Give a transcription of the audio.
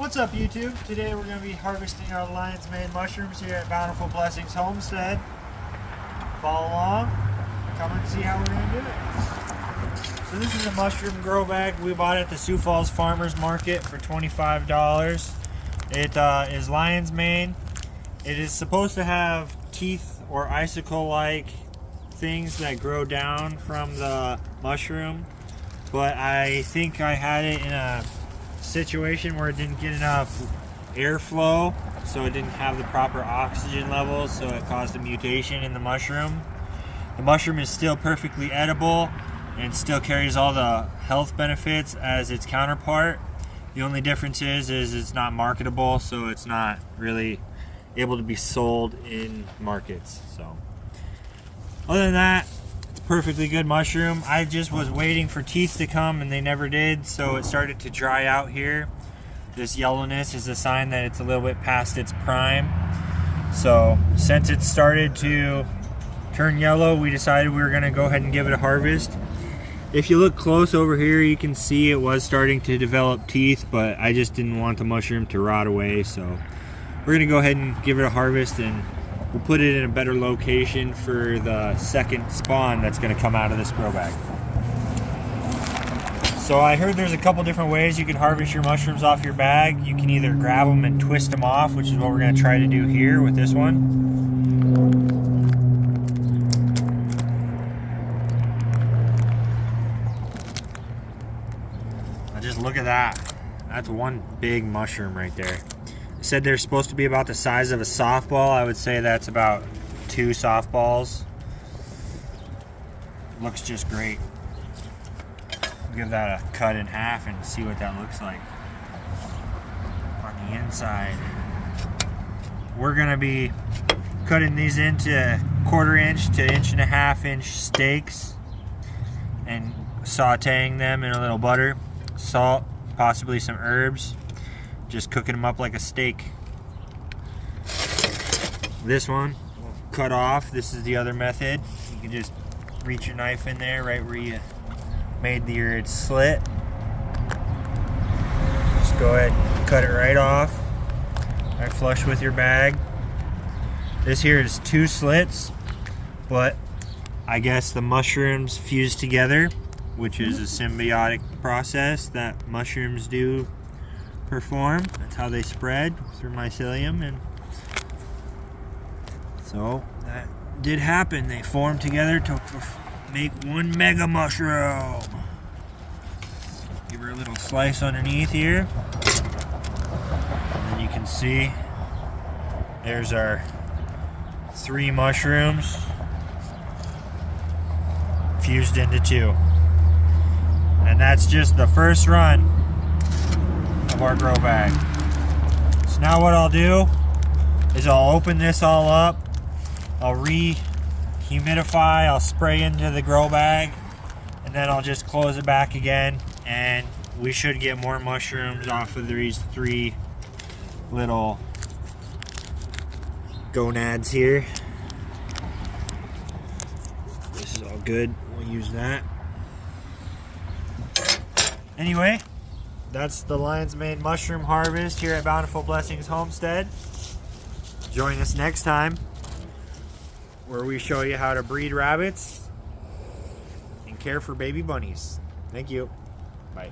What's up, YouTube? Today we're going to be harvesting our lion's mane mushrooms here at Bountiful Blessings Homestead. Follow along, come and see how we're going to do it. So this is a mushroom grow bag we bought at the Sioux Falls Farmers Market for $25. It is lion's mane. It is supposed to have teeth or icicle-like things that grow down from the mushroom, but I think I had it in a situation where it didn't get enough airflow, so it didn't have the proper oxygen levels, so it caused a mutation in the mushroom. The mushroom is still perfectly edible and still carries all the health benefits as its counterpart. The only difference is it's not marketable, so it's not really able to be sold in markets. So other than that, it's a perfectly good mushroom. I just was waiting for teeth to come and they never did, so it started to dry out here. This yellowness is a sign that it's a little bit past its prime. So since it started to turn yellow, we decided we were going to go ahead and give it a harvest. If you look close over here, you can see it was starting to develop teeth, but I just didn't want the mushroom to rot away, so we're going to go ahead and give it a harvest, and we'll put it in a better location for the second spawn that's going to come out of this grow bag. So I heard there's a couple different ways you can harvest your mushrooms off your bag. You can either grab them and twist them off, which is what we're going to try to do here with this one. Now just look at that. That's one big mushroom right there. It said they're supposed to be about the size of a softball. I would say that's about 2 softballs. Looks just great. I'll give that a cut in half and see what that looks like on the inside. We're gonna be cutting these into 1/4 inch to 1.5 inch steaks and sauteing them in a little butter, salt, possibly some herbs. Just cooking them up like a steak. This one, cut off. This is the other method. You can just reach your knife in there right where you made your slit. Just go ahead and cut it right off, right flush with your bag. This here is 2 slits, but I guess the mushrooms fuse together, which is a symbiotic process that mushrooms do perform. That's how they spread, through mycelium, and so that did happen. They formed together to make one mega mushroom. Give her a little slice underneath here, and then you can see there's our 3 mushrooms fused into 2, and that's just the first run of our grow bag. So now what I'll do is I'll open this all up, I'll re-humidify, I'll spray into the grow bag, and then I'll just close it back again, and we should get more mushrooms off of these 3 little gonads here. This is all good, we'll use that. Anyway, that's the lion's mane mushroom harvest here at Bountiful Blessings Homestead. Join us next time where we show you how to breed rabbits and care for baby bunnies. Thank you. Bye.